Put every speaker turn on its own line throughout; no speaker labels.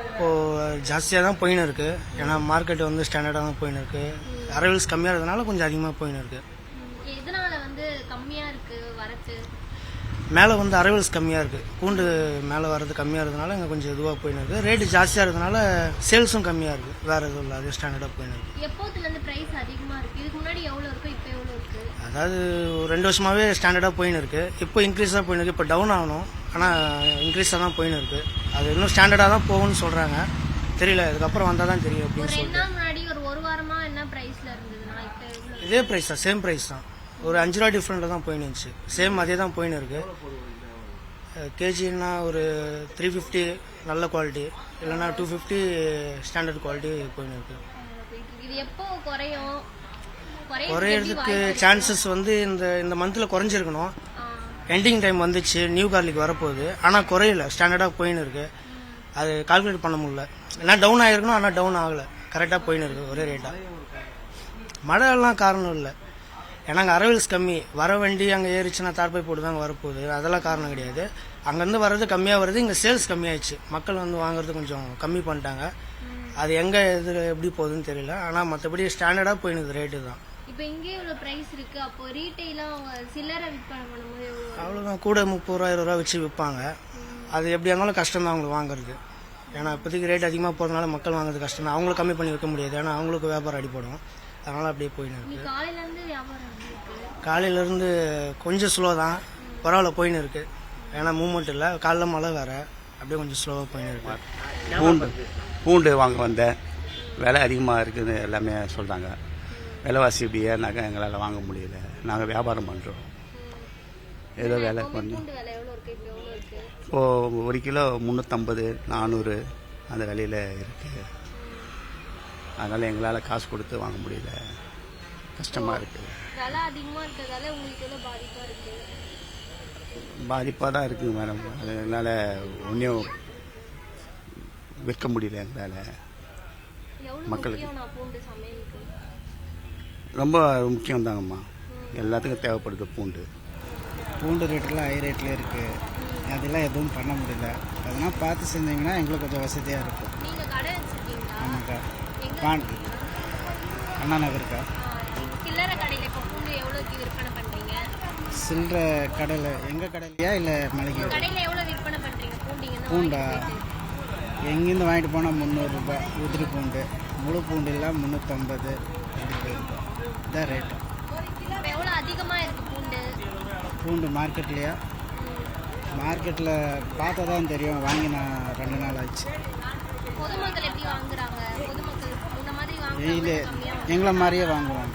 இப்போது ஜாஸ்தியாக தான் போயின்னு இருக்குது. ஏன்னா மார்க்கெட் வந்து ஸ்டாண்டர்டாக தான் போயின்னு இருக்குது. அரைவல்ஸ் கம்மியாக இருக்கிறதுனால கொஞ்சம் அதிகமாக போயின்னு இருக்குது.
எதனால வந்து கம்மியா இருக்கு வரத்து?
மேலே வந்து அரைவல்ஸ் கம்மியாக இருக்குது. பூண்டு மேலே வர்றது கம்மியாக இருக்கிறதுனால இங்கே கொஞ்சம் இதுவாக போயின்னு இருக்குது. ரேட்டு ஜாஸ்தியாக இருக்கிறதுனால சேல்ஸும் கம்மியாக இருக்குது. வேறு எதுவும் இல்லை, அதே ஸ்டாண்டர்டாக போயின்னு இருக்குது.
எப்போதுல இருந்து பிரைஸ் அதிகமா இருக்கு? இதுக்கு முன்னாடி எவ்வளவு இருக்கும், இப்போ எவ்வளவு இருக்கு?
அதாவது ஒரு 2 வருஷமாகவே ஸ்டாண்டர்டாக போயின்னு இருக்குது. இப்போ இன்க்ரீஸ் தான் போயின்னு இருக்குது. இப்போ டவுன் ஆகணும், ஆனால் இன்க்ரீஸாக தான் போயின்னு இருக்குது. அது இன்னும் ஸ்டாண்டர்டாக தான் போகும்னு சொல்கிறாங்க. தெரியல, இதுக்கப்புறம் வந்தால் தான் தெரியும்
ஒரு
அப்படின்னு
2
சொல்லிட்டு.
நாள் முன்னாடி ஒரு வாரமா என்ன பிரைஸ்ல இருந்ததுன்னா இப்போ எவ்வளவு?
இதே ப்ரைஸ் தான், சேம் ப்ரைஸ் தான். ஒரு 5 ரூபா டிஃப்ரெண்ட்டில் தான் போயின்னு இருந்துச்சு. சேம் அதே தான் போயின்னு இருக்குது. கேஜின்னா ஒரு 350 நல்ல குவாலிட்டி, இல்லைன்னா 250 ஸ்டாண்டர்ட் குவாலிட்டி போயின்னு இருக்குது.
இது எப்போ குறையும்?
குறையிறதுக்கு சான்சஸ் வந்து இந்த மந்தில் குறைஞ்சிருக்கணும். எண்டிங் டைம் வந்துச்சு, நியூ கார்லிக் வரப்போகுது. ஆனால் குறையில, ஸ்டாண்டர்டாக போயின்னு இருக்கு. அது கால்குலேட் பண்ண முடியல. ஏன்னா டவுன் ஆகிருக்கணும், ஆனால் டவுன் ஆகலை. கரெக்டாக போயின்னு இருக்கு ஒரே ரேட்டாக. மழையெல்லாம் காரணம் இல்லை. ஏன்னா அங்கே அரைவல்ஸ் கம்மி. வர வண்டி அங்கே ஏறிச்சுன்னா தார்பை போட்டு தான் வரப்போகுது. அதெல்லாம் காரணம் கிடையாது. அங்கேருந்து வர்றது கம்மியாக வருது, இங்கே சேல்ஸ் கம்மியாயிடுச்சு. மக்கள் வந்து வாங்குறது கொஞ்சம் கம்மி பண்ணிட்டாங்க. அது எங்கே இது எப்படி போகுதுன்னு தெரியல. ஆனால் மற்றபடி ஸ்டாண்டர்டாக போயினுது ரேட்டு தான்.
இப்போ இங்கே உள்ள பிரைஸ் இருக்கு. அப்போ ரீட்டைலா சில்லறை விற்பனை பண்ணும்போது
அவ்வளோதான், கூட 30 ரூபா 20 ரூபா வச்சு விற்பாங்க. அது எப்படி இருந்தாலும் கஷ்டம் தான் அவங்களுக்கு வாங்குறது. ஏன்னா இப்போதைக்கு ரேட் அதிகமாக போகிறதுனால மக்கள் வாங்குறது கஷ்டம் தான். அவங்களும் கம்மி பண்ணி வைக்க முடியாது, ஏன்னா அவங்களுக்கு வியாபாரம் அடிப்படும். அதனால் அப்படியே போயின்னு இருக்கு.
காலையிலேருந்து வியாபாரம் இருக்கு.
காலையிலேருந்து கொஞ்சம் ஸ்லோ தான், பரவாயில்ல போயின்னு இருக்கு. ஏன்னா மூவ்மெண்ட் இல்லை, காலைல மழை வேறு, அப்படியே கொஞ்சம் ஸ்லோவாக போயின்னு இருக்கு.
பூண்டு வாங்க வந்தேன். விலை அதிகமாக இருக்குதுன்னு எல்லாமே சொல்கிறாங்க. விலைவாசி இப்படி ஏறினாக்கா எங்களால் வாங்க முடியல. நாங்கள் வியாபாரம் பண்ணுறோம். ஏதோ விலை பண்ணி இப்போது 1 கிலோ 350 400 அந்த விலையில் இருக்குது. அதனால் எங்களால் காசு கொடுத்து வாங்க முடியல, கஷ்டமாக இருக்குது. பாதிப்பாக தான் இருக்குது மேடம். அதனால் ஒன்றும் விற்க முடியல எங்களால். மக்களுக்கு ரொம்ப முக்கியம் தாங்கம்மா. எல்லாத்துக்கும் தேவைப்படுது பூண்டு.
பூண்டு ரேட்டெல்லாம் ஹை ரேட்டில் இருக்குது. அதெல்லாம் எதுவும் பண்ண முடியல. அதெல்லாம் பார்த்து செஞ்சீங்கன்னா எங்களுக்கு கொஞ்சம் வசதியாக இருக்கும். ஆமாக்கா, அண்ணா நகருக்கா. சில்லற கடையில் எங்கள் கடையிலையா இல்லை மளிகை? பூண்டா எங்கேருந்து வாங்கிட்டு போனால் 300 ரூபாய் உதிரி பூண்டு. முழு பூண்டு எல்லாம் 350 அப்படி போயிருக்கோம். இதான் ரேட்டு. பூண்டு மார்க்கெட்லையா? மார்க்கெட்டில் பார்த்தா தான் தெரியும். வாங்கி நான் 2 நாள் ஆச்சு. வெயில் எங்களை மாதிரியே வாங்குவாங்க.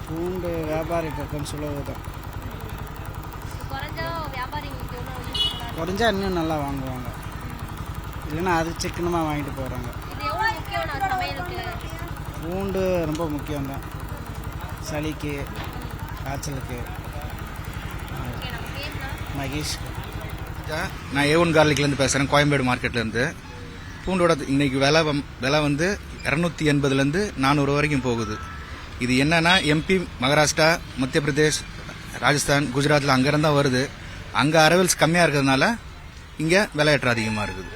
பூண்டு வியாபாரம் இப்போ கொஞ்சம் சுலவு தான். குறைஞ்சா இன்னும் நல்லா வாங்குவாங்க, இல்லைன்னா அது சிக்கனமாக வாங்கிட்டு போகிறாங்க. பூண்டு ரொம்ப முக்கியம்தான், சளிக்கு காய்ச்சலுக்கு. மகேஷ்.
நான் A1 கார்லிக்லேருந்து பேசுகிறேன், கோயம்பேடு மார்க்கெட்லேருந்து. பூண்டோட இன்னைக்கு விலை வந்து 280லேருந்து 400 வரைக்கும் போகுது. இது என்னன்னா MP, மகாராஷ்டிரா, மத்திய பிரதேஷ், ராஜஸ்தான், குஜராத்தில் அங்கேருந்து தான் வருது. அங்கே அரைவல்ஸ் கம்மியாக இருக்கிறதுனால இங்கே விலை ஏற்றம் அதிகமாக இருக்குது.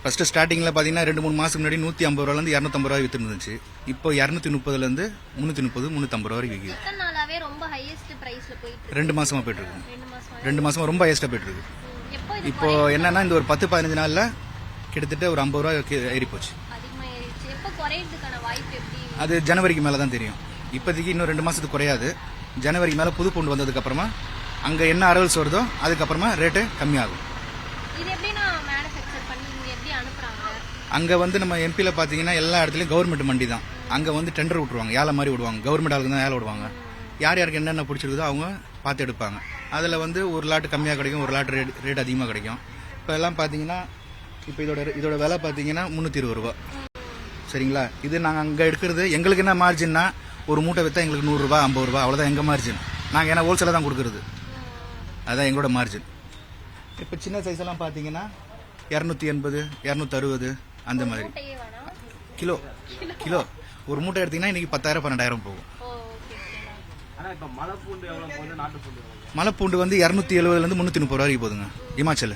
ஃபர்ஸ்ட் ஸ்டார்டிங்கில் பார்த்தீங்கன்னா 2-3 மாதத்துக்கு முன்னாடி 150 ரூபாயிலேருந்து 250 ரூபாய் விற்று இருந்துச்சு. இப்போ 230லேருந்து 330, 350 ரூபாய் விற்கிது. 2 மாசமா போயிட்டு இருக்கு. 2 மாசமா ரொம்ப ஹையஸ்டா போயிட்டு இருக்கு. இப்போ என்னன்னா இந்த ஒரு 10-15 நாள்ல கிட்டத்தட்ட ஒரு 50 ரூபாய் ஏறி போச்சு. அது ஜனவரிக்கு மேல தான் தெரியும். இப்போதைக்கு இன்னும் 2 மாசத்துக்கு குறையாது. ஜனவரிக்கு மேல புது பூண்டு வந்ததுக்கு அப்புறமா அங்க என்ன அரைவல்ஸ் வருதோ அதுக்கப்புறமா ரேட்டு கம்மியாகும். அங்க வந்து நம்ம எம்பியில் பார்த்தீங்கன்னா எல்லா இடத்துலையும் கவர்மெண்ட் மண்டி தான். அங்கே வந்து டெண்டர் விட்டுருவாங்க, ஏழை மாதிரி விடுவாங்க. கவர்மெண்ட் ஆளுக்கு தான் ஏழை விடுவாங்க. யார் யாருக்கு என்னென்ன பிடிச்சிருக்குதோ அவங்க பார்த்து எடுப்பாங்க. அதில் வந்து ஒரு லாட்டு கம்மியாக கிடைக்கும், ஒரு லாட்டு ரேட் அதிகமாக கிடைக்கும். இப்போ எல்லாம் பார்த்தீங்கன்னா இப்போ இதோட விலை பார்த்தீங்கன்னா 320 ரூபா. சரிங்களா? இது நாங்கள் அங்கே எடுக்கிறது எங்களுக்கு என்ன மார்ஜின்னா, ஒரு மூட்டை விற்றா எங்களுக்கு 100 ரூபா 50 ரூபா அவ்வளோதான் எங்கள் மார்ஜின். நாங்கள் ஏன்னா ஹோல்சேலாக தான் கொடுக்குறது, அதுதான் எங்களோட மார்ஜின். இப்போ சின்ன சைஸ் எல்லாம் பார்த்தீங்கன்னா 280, 260 அந்த மாதிரி கிலோ. ஒரு மூட்டை எடுத்தீங்கன்னா இன்னைக்கு 10,000 12,000 போகும். மலைப்பூண்டு வந்து 270 330 ரூபா வரைக்கும் போகுதுங்க இமாச்சல்.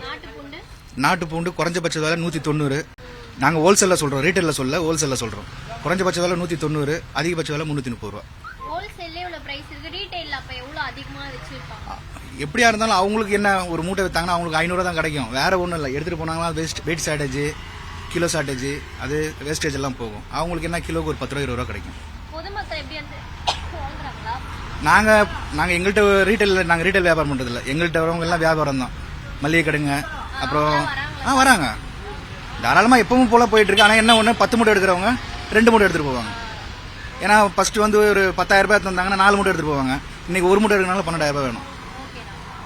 நாட்டு பூண்டு
நாட்டு பூண்டு குறைஞ்சபட்ச விலை 190. நாங்கள் ஹோல்சேலில் சொல்கிறோம், ரீட்டைலில் ஹோல்சேலில் சொல்கிறோம். குறைஞ்சபட்ச விலை 190, அதிகபட்ச விலை 330 ரூபா.
ஹோல்சேல்லே இவ்வளவு பிரைஸ் இருக்கு, ரீட்டைல்ல அப்ப எவ்வளவு அதிகமா வச்சிருப்பாங்க?
எப்படியா இருந்தாலும் அவங்களுக்கு என்ன ஒரு மூட்டை வித்தாங்கன்னா அவங்களுக்கு 500 தான் கிடைக்கும், வேற ஒன்றும் இல்லை. எடுத்துகிட்டு போனாங்களா வெயிட் ஷார்டேஜ், கிலோ ஷார்டேஜ், அது வேஸ்டேஜ் எல்லாம் போகும். அவங்களுக்கு என்ன கிலோக்கு ஒரு 10 ரூபா 20 ரூபா கிடைக்கும்.
பொதுமக்கள் எப்படி வந்து வாங்குறாங்களா?
நாங்கள் எங்கள்கிட்ட ரீட்டைல் வியாபாரம் பண்ணுறதில்ல. எங்கள்கிட்ட வரவங்க எல்லாம் வியாபாரம் தான், மளிகை கடைங்க. அப்புறம் வராங்க தாராளமாக எப்பவும் போல போயிட்டு இருக்கு. ஆனால் என்ன ஒன்று 10 மூட்டை எடுக்கிறவங்க 2 மூட்டை எடுத்துகிட்டு போவாங்க. ஏன்னா ஃபர்ஸ்ட் வந்து ஒரு 10,000 ரூபாய் தந்தாங்கன்னா 4 மூட்டை எடுத்துகிட்டு போவாங்க. இன்னைக்கு 1 மூட்டை எடுக்கிறனால 12,000 ரூபாய் வேணும்.